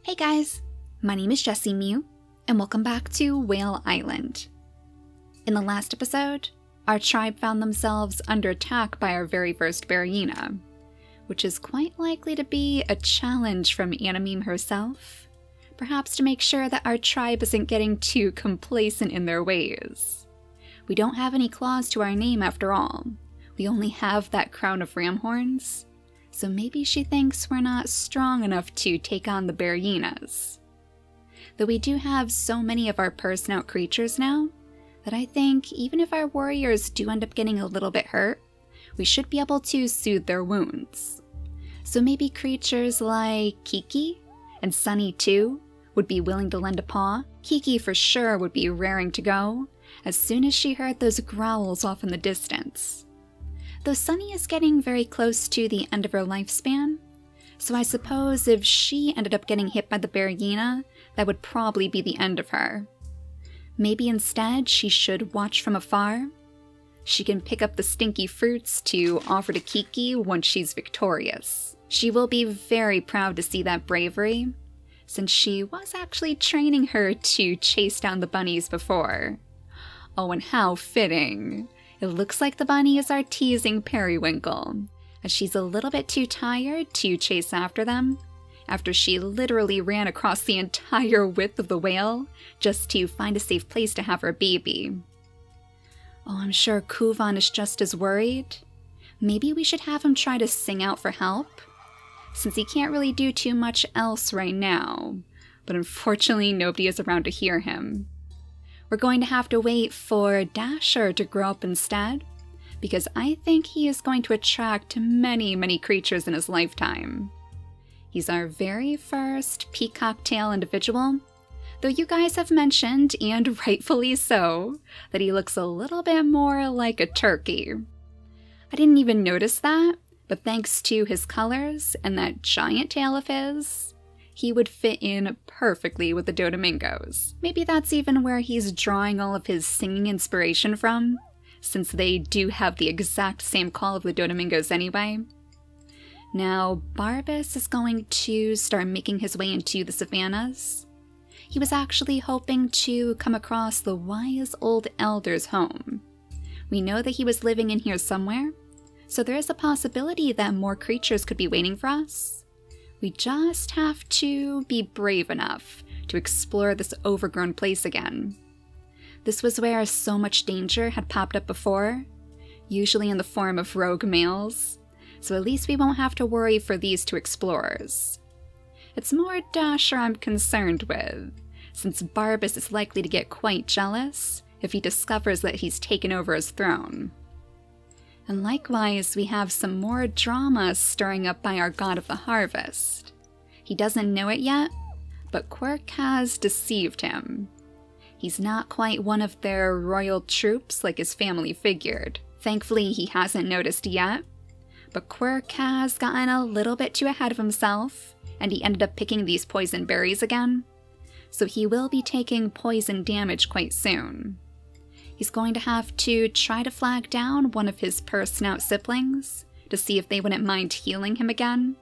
Hey guys, my name is JessiMew, and welcome back to Whale Island. In the last episode, our tribe found themselves under attack by our very first bearyena, which is quite likely to be a challenge from JessiMew herself, perhaps to make sure that our tribe isn't getting too complacent in their ways. We don't have any claws to our name after all, we only have that crown of ram horns. So maybe she thinks we're not strong enough to take on the bearyenas. Though we do have so many of our person-out creatures now, that I think even if our warriors do end up getting a little bit hurt, we should be able to soothe their wounds. So maybe creatures like Kiki, and Sunny too, would be willing to lend a paw. Kiki for sure would be raring to go, as soon as she heard those growls off in the distance. Though Sunny is getting very close to the end of her lifespan, so I suppose if she ended up getting hit by the bearyena, that would probably be the end of her. Maybe instead she should watch from afar. She can pick up the stinky fruits to offer to Kiki once she's victorious. She will be very proud to see that bravery, since she was actually training her to chase down the bunnies before. Oh, and how fitting! It looks like the bunny is our teasing periwinkle, as she's a little bit too tired to chase after them, after she literally ran across the entire width of the whale just to find a safe place to have her baby. Oh, I'm sure Kuvan is just as worried. Maybe we should have him try to sing out for help, since he can't really do too much else right now, but unfortunately nobody is around to hear him. We're going to have to wait for Dasher to grow up instead, because I think he is going to attract many creatures in his lifetime. He's our very first peacock tail individual, though you guys have mentioned, and rightfully so, that he looks a little bit more like a turkey. I didn't even notice that, but thanks to his colors and that giant tail of his, he would fit in perfectly with the Doflamingos. Maybe that's even where he's drawing all of his singing inspiration from, since they do have the exact same call of the Doflamingos anyway. Now, Barbas is going to start making his way into the savannas. He was actually hoping to come across the wise old elder's home. We know that he was living in here somewhere, so there is a possibility that more creatures could be waiting for us. We just have to be brave enough to explore this overgrown place again. This was where so much danger had popped up before, usually in the form of rogue males, so at least we won't have to worry for these two explorers. It's more Dasher I'm concerned with, since Barbas is likely to get quite jealous if he discovers that he's taken over his throne. And likewise, we have some more drama stirring up by our god of the harvest. He doesn't know it yet, but Quirk has deceived him. He's not quite one of their royal troops like his family figured. Thankfully, he hasn't noticed yet, but Quirk has gotten a little bit too ahead of himself, and he ended up picking these poison berries again. So he will be taking poison damage quite soon. He's going to have to try to flag down one of his person-out siblings to see if they wouldn't mind healing him again.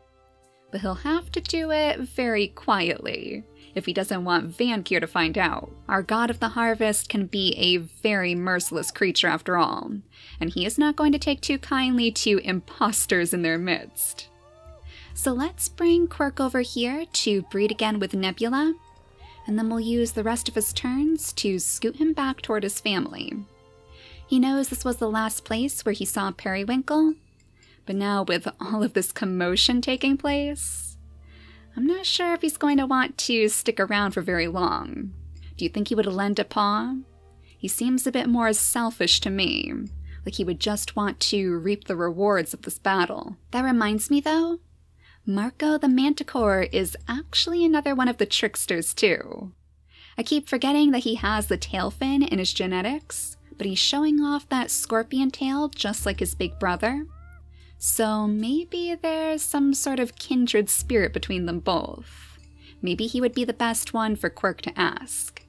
But he'll have to do it very quietly if he doesn't want Vankir to find out. Our god of the harvest can be a very merciless creature after all, and he is not going to take too kindly to imposters in their midst. So let's bring Quirk over here to breed again with Nebula, and then we'll use the rest of his turns to scoot him back toward his family. He knows this was the last place where he saw Periwinkle, but now with all of this commotion taking place, I'm not sure if he's going to want to stick around for very long. Do you think he would lend a paw? He seems a bit more selfish to me, like he would just want to reap the rewards of this battle. That reminds me though, Marco the Manticore is actually another one of the tricksters too. I keep forgetting that he has the tail fin in his genetics, but he's showing off that scorpion tail just like his big brother. So maybe there's some sort of kindred spirit between them both. Maybe he would be the best one for Quirk to ask.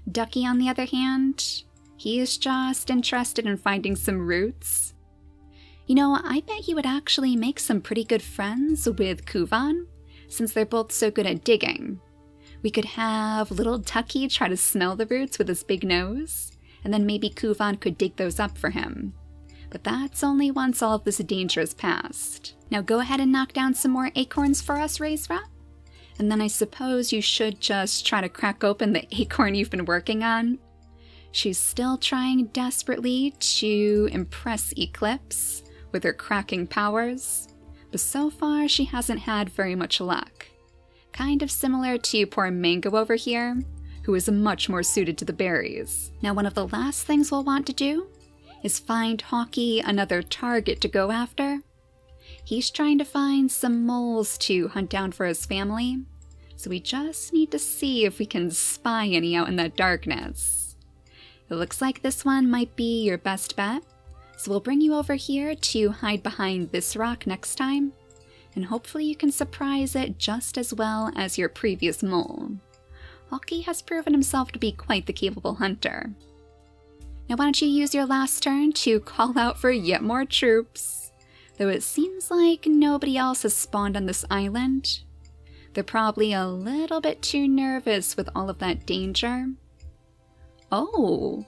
Ducky, on the other hand, he is just interested in finding some roots. You know, I bet he would actually make some pretty good friends with Kuvan, since they're both so good at digging. We could have little Tucky try to smell the roots with his big nose, and then maybe Kuvan could dig those up for him. But that's only once all of this danger is past. Now go ahead and knock down some more acorns for us, Razra. And then I suppose you should just try to crack open the acorn you've been working on. She's still trying desperately to impress Eclipse with her cracking powers, but so far she hasn't had very much luck. Kind of similar to poor Mango over here, who is much more suited to the berries. Now one of the last things we'll want to do is find Hawky another target to go after. He's trying to find some moles to hunt down for his family, so we just need to see if we can spy any out in that darkness. It looks like this one might be your best bet, so we'll bring you over here to hide behind this rock next time, and hopefully you can surprise it just as well as your previous mole. Hawky has proven himself to be quite the capable hunter. Now why don't you use your last turn to call out for yet more troops? Though it seems like nobody else has spawned on this island. They're probably a little bit too nervous with all of that danger. Oh,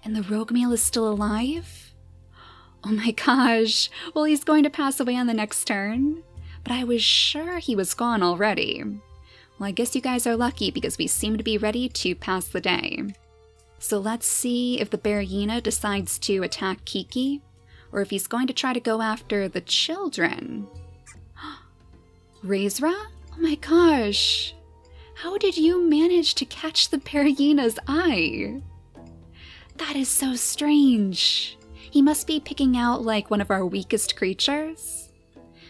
and the rogue male is still alive? Oh my gosh, well he's going to pass away on the next turn, but I was sure he was gone already. Well, I guess you guys are lucky because we seem to be ready to pass the day. So let's see if the bearyena decides to attack Kiki, or if he's going to try to go after the children. Razra? Oh my gosh! How did you manage to catch the beryena's eye? That is so strange. He must be picking out like one of our weakest creatures.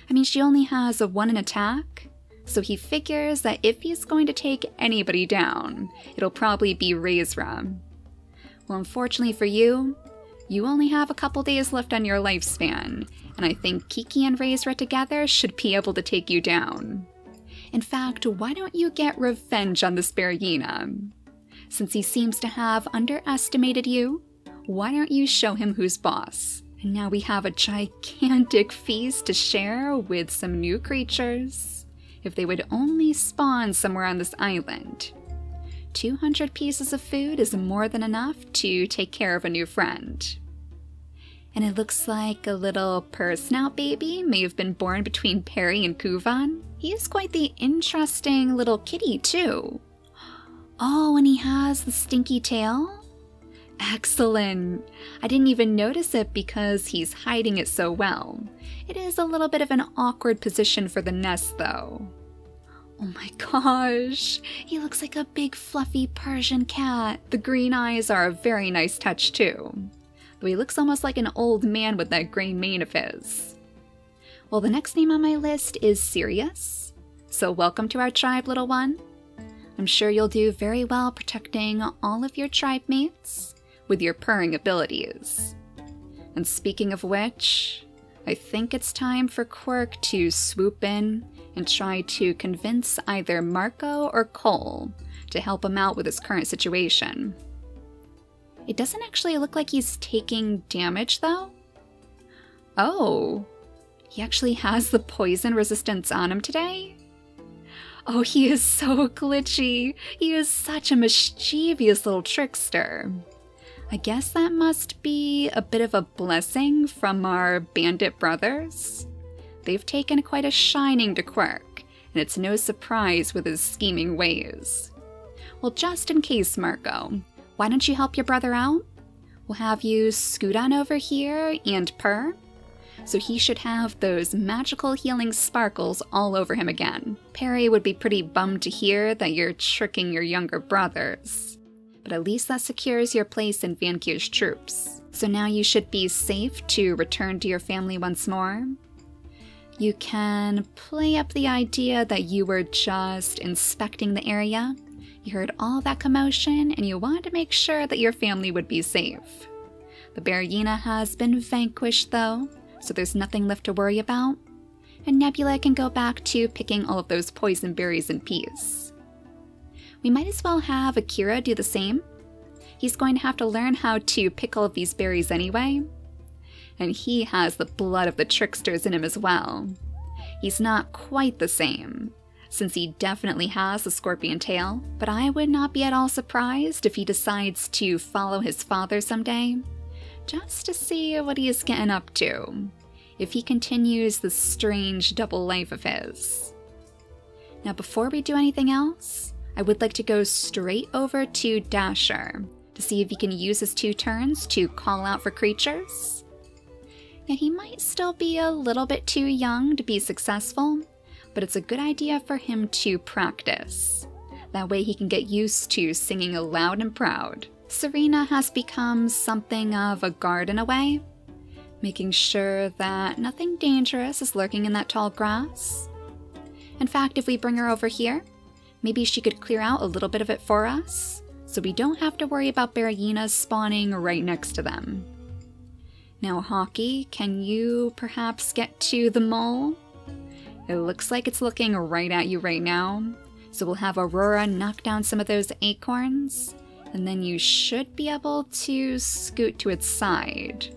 I mean, she only has a 1 in attack, so he figures that if he's going to take anybody down, it'll probably be Razra. Well, unfortunately for you, you only have a couple days left on your lifespan, and I think Kiki and Razra together should be able to take you down. In fact, why don't you get revenge on this bearyena? Since he seems to have underestimated you, why don't you show him who's boss? And now we have a gigantic feast to share with some new creatures. If they would only spawn somewhere on this island. 200 pieces of food is more than enough to take care of a new friend. And it looks like a little purr-snout baby may have been born between Perry and Kuvan. He is quite the interesting little kitty, too. Oh, and he has the stinky tail? Excellent! I didn't even notice it because he's hiding it so well. It is a little bit of an awkward position for the nest, though. Oh my gosh! He looks like a big fluffy Persian cat. The green eyes are a very nice touch, too. Though he looks almost like an old man with that gray mane of his. Well, the next name on my list is Sirius. So welcome to our tribe, little one. I'm sure you'll do very well protecting all of your tribe mates with your purring abilities. And speaking of which, I think it's time for Quirk to swoop in and try to convince either Marco or Cole to help him out with his current situation. It doesn't actually look like he's taking damage, though. Oh, he actually has the poison resistance on him today? Oh, he is so glitchy. He is such a mischievous little trickster. I guess that must be a bit of a blessing from our bandit brothers. They've taken quite a shining to Quirk, and it's no surprise with his scheming ways. Well, just in case, Marco, why don't you help your brother out? We'll have you scoot on over here and purr. So he should have those magical healing sparkles all over him again. Perry would be pretty bummed to hear that you're tricking your younger brothers. But at least that secures your place in Vankir's troops. So now you should be safe to return to your family once more. You can play up the idea that you were just inspecting the area. You heard all that commotion and you wanted to make sure that your family would be safe. The bearyena has been vanquished though, so there's nothing left to worry about, and Nebula can go back to picking all of those poison berries in peace. We might as well have Akira do the same. He's going to have to learn how to pick all of these berries anyway, and he has the blood of the tricksters in him as well. He's not quite the same, since he definitely has a scorpion tail, but I would not be at all surprised if he decides to follow his father someday, just to see what he is getting up to, if he continues this strange double life of his. Now before we do anything else, I would like to go straight over to Dasher, to see if he can use his 2 turns to call out for creatures. Now he might still be a little bit too young to be successful, but it's a good idea for him to practice. That way he can get used to singing loud and proud. Serena has become something of a guard in a way, making sure that nothing dangerous is lurking in that tall grass. In fact, if we bring her over here, maybe she could clear out a little bit of it for us, so we don't have to worry about beryenas spawning right next to them. Now Hockey, can you perhaps get to the mole? It looks like it's looking right at you right now, so we'll have Aurora knock down some of those acorns, and then you should be able to scoot to its side.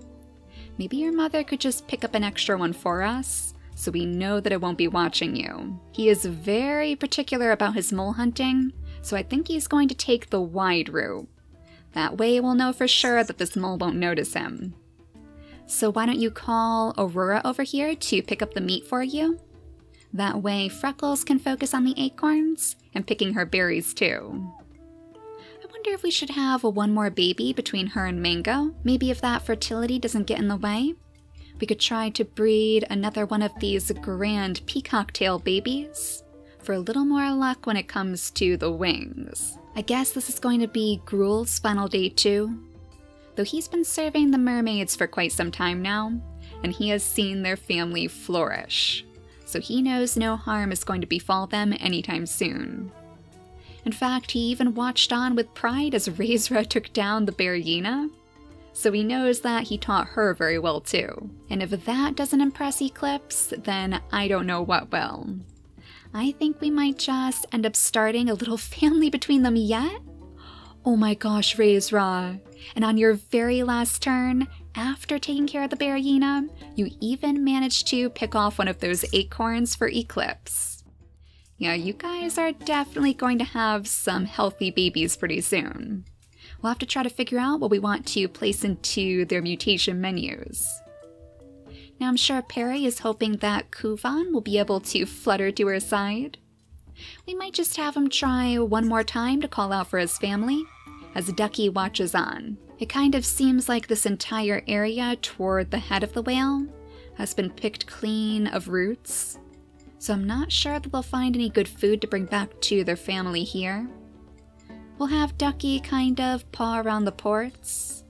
Maybe your mother could just pick up an extra one for us, so we know that it won't be watching you. He is very particular about his mole hunting, so I think he's going to take the wide route. That way we'll know for sure that this mole won't notice him. So why don't you call Aurora over here to pick up the meat for you? That way Freckles can focus on the acorns and picking her berries too. I wonder if we should have one more baby between her and Mango. Maybe if that fertility doesn't get in the way, we could try to breed another one of these grand peacock tail babies for a little more luck when it comes to the wings. I guess this is going to be Gruel's final day too, though he's been serving the mermaids for quite some time now, and he has seen their family flourish, so he knows no harm is going to befall them anytime soon. In fact, he even watched on with pride as Razra took down the bearyena, so he knows that he taught her very well too. And if that doesn't impress Eclipse, then I don't know what will. I think we might just end up starting a little family between them yet? Oh my gosh, Razra! And on your very last turn, after taking care of the bearyena, you even managed to pick off one of those acorns for Eclipse. Yeah, you guys are definitely going to have some healthy babies pretty soon. We'll have to try to figure out what we want to place into their mutation menus. Now I'm sure Perry is hoping that Kuvan will be able to flutter to her side. We might just have him try one more time to call out for his family, as Ducky watches on. It kind of seems like this entire area toward the head of the whale has been picked clean of roots, so I'm not sure that they'll find any good food to bring back to their family here. We'll have Ducky kind of paw around the ports,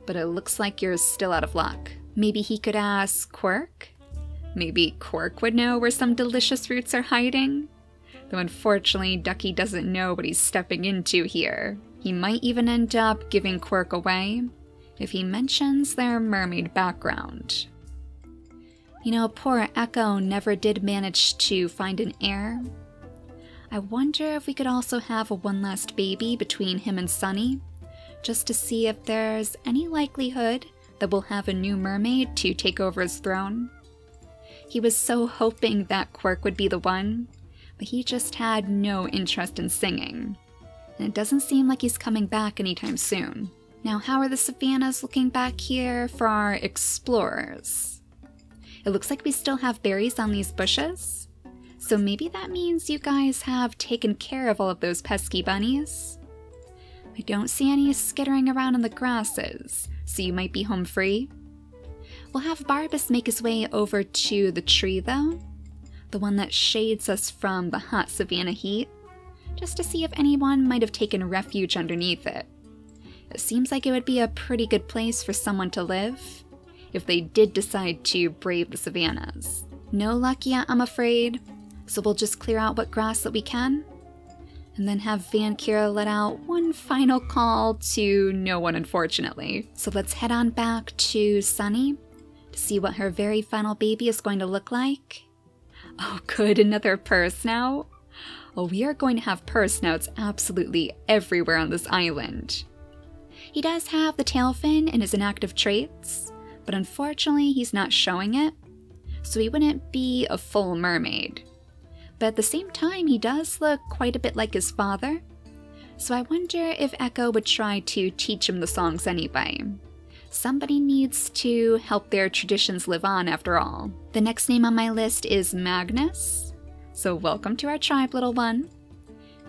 but it looks like you're still out of luck. Maybe he could ask Quirk? Maybe Quirk would know where some delicious roots are hiding? Though unfortunately, Ducky doesn't know what he's stepping into here. He might even end up giving Quirk away if he mentions their mermaid background. You know, poor Echo never did manage to find an heir. I wonder if we could also have one last baby between him and Sunny, just to see if there's any likelihood that we'll have a new mermaid to take over his throne. He was so hoping that Quirk would be the one, but he just had no interest in singing, and it doesn't seem like he's coming back anytime soon. Now, how are the savannas looking back here for our explorers? It looks like we still have berries on these bushes, so maybe that means you guys have taken care of all of those pesky bunnies. I don't see any skittering around in the grasses, so you might be home free. We'll have Barbas make his way over to the tree though, the one that shades us from the hot savanna heat, just to see if anyone might have taken refuge underneath it. It seems like it would be a pretty good place for someone to live, if they did decide to brave the savannas. No luck yet, I'm afraid, so we'll just clear out what grass that we can, and then have Van Kira let out one final call to no one, unfortunately. So let's head on back to Sunny to see what her very final baby is going to look like. Oh good, another purse now? Well, we are going to have purse snouts absolutely everywhere on this island. He does have the tail fin in his inactive traits, but unfortunately he's not showing it, so he wouldn't be a full mermaid. but at the same time he does look quite a bit like his father. So I wonder if Echo would try to teach him the songs anyway. Somebody needs to help their traditions live on after all. The next name on my list is Magnus. So welcome to our tribe, little one.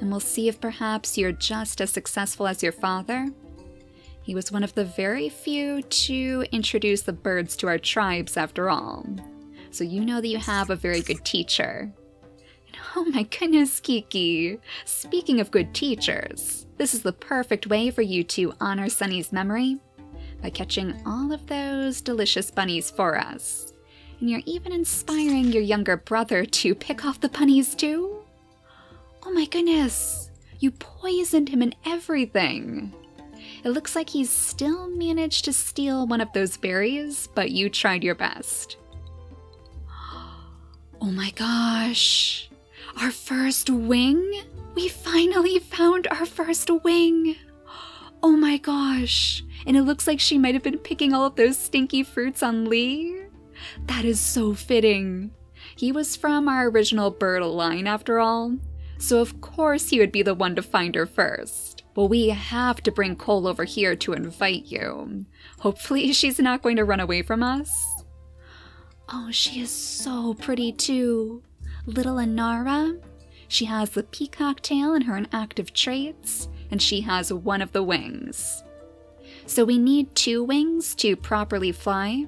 And we'll see if perhaps you're just as successful as your father. He was one of the very few to introduce the birds to our tribes after all. So you know that you have a very good teacher. And oh my goodness, Kiki! Speaking of good teachers, this is the perfect way for you to honor Sunny's memory by catching all of those delicious bunnies for us. And you're even inspiring your younger brother to pick off the bunnies too? Oh my goodness! You poisoned him and everything! It looks like he's still managed to steal one of those berries, but you tried your best. Oh my gosh! Our first wing? We finally found our first wing! Oh my gosh! And it looks like she might have been picking all of those stinky fruits on Lee. That is so fitting. He was from our original bird line after all, so of course he would be the one to find her first. Well, we have to bring Cole over here to invite you. Hopefully she's not going to run away from us. Oh, she is so pretty too. Little Inara. She has the peacock tail in her inactive traits, and she has one of the wings. So we need 2 wings to properly fly,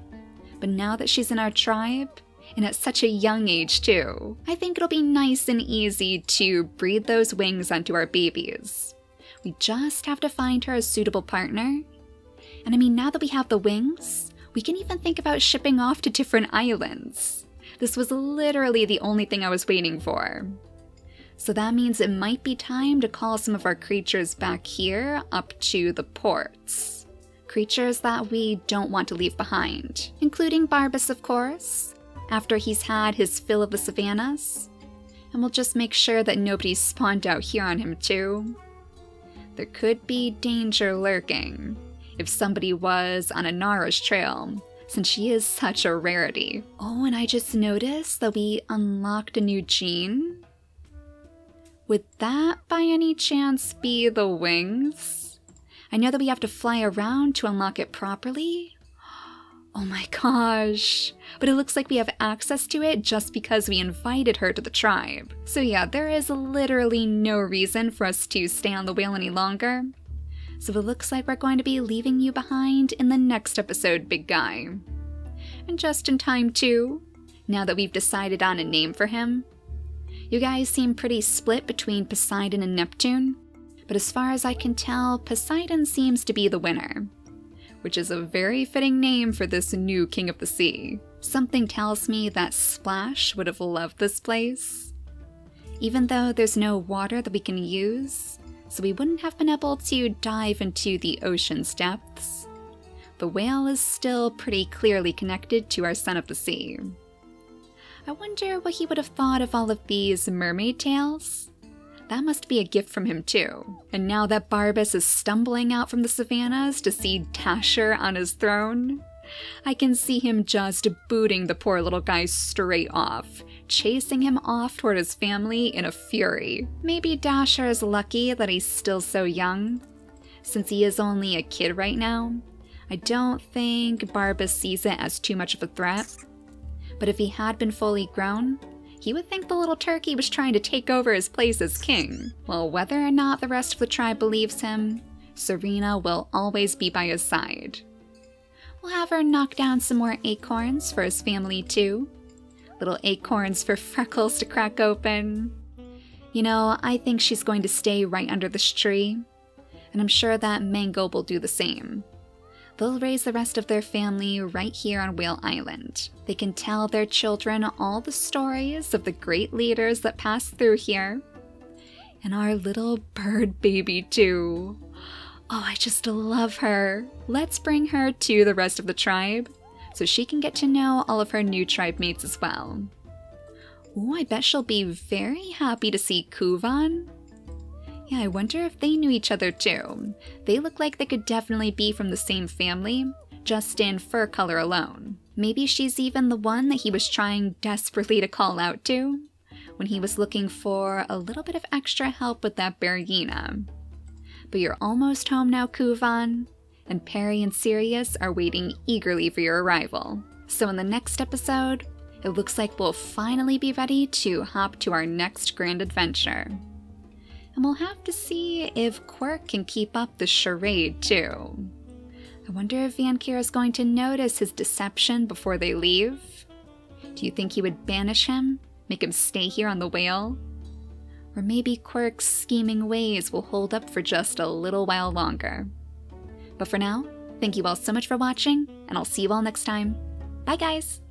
but now that she's in our tribe, and at such a young age too, I think it'll be nice and easy to breed those wings onto our babies. We just have to find her a suitable partner. And I mean, now that we have the wings, we can even think about shipping off to different islands. This was literally the only thing I was waiting for. So that means it might be time to call some of our creatures back here up to the ports. Creatures that we don't want to leave behind, including Barbas, of course, after he's had his fill of the savannas. And we'll just make sure that nobody's spawned out here on him too. There could be danger lurking if somebody was on Inara's trail, since she is such a rarity. Oh, and I just noticed that we unlocked a new gene. Would that by any chance be the wings? I know that we have to fly around to unlock it properly. Oh my gosh, but it looks like we have access to it just because we invited her to the tribe. So yeah, there is literally no reason for us to stay on the whale any longer. So it looks like we're going to be leaving you behind in the next episode, big guy. And just in time too, now that we've decided on a name for him. You guys seem pretty split between Poseidon and Neptune, but as far as I can tell, Poseidon seems to be the winner. Which is a very fitting name for this new King of the Sea. Something tells me that Splash would have loved this place. Even though there's no water that we can use, so we wouldn't have been able to dive into the ocean's depths, the whale is still pretty clearly connected to our Son of the Sea. I wonder what he would have thought of all of these mermaid tails. That must be a gift from him too. And now that Barbas is stumbling out from the savannas to see Dasher on his throne, I can see him just booting the poor little guy straight off, chasing him off toward his family in a fury. Maybe Dasher is lucky that he's still so young. Since he is only a kid right now, I don't think Barbas sees it as too much of a threat. But if he had been fully grown, he would think the little turkey was trying to take over his place as king. Well, whether or not the rest of the tribe believes him, Serena will always be by his side. We'll have her knock down some more acorns for his family too. Little acorns for Freckles to crack open. You know, I think she's going to stay right under this tree, and I'm sure that Mango will do the same. They'll raise the rest of their family right here on Whale Island. They can tell their children all the stories of the great leaders that passed through here. And our little bird baby too. Oh, I just love her. Let's bring her to the rest of the tribe so she can get to know all of her new tribe mates as well. Ooh, I bet she'll be very happy to see Kuvan. Yeah, I wonder if they knew each other too. They look like they could definitely be from the same family, just in fur color alone. Maybe she's even the one that he was trying desperately to call out to. when he was looking for a little bit of extra help with that bearyena. But you're almost home now, Kuvan, and Perry and Sirius are waiting eagerly for your arrival. So in the next episode, it looks like we'll finally be ready to hop to our next grand adventure. And we'll have to see if Quirk can keep up the charade too. I wonder if Vankir is going to notice his deception before they leave? Do you think he would banish him, make him stay here on the whale? Or maybe Quirk's scheming ways will hold up for just a little while longer. But for now, thank you all so much for watching, and I'll see you all next time. Bye guys!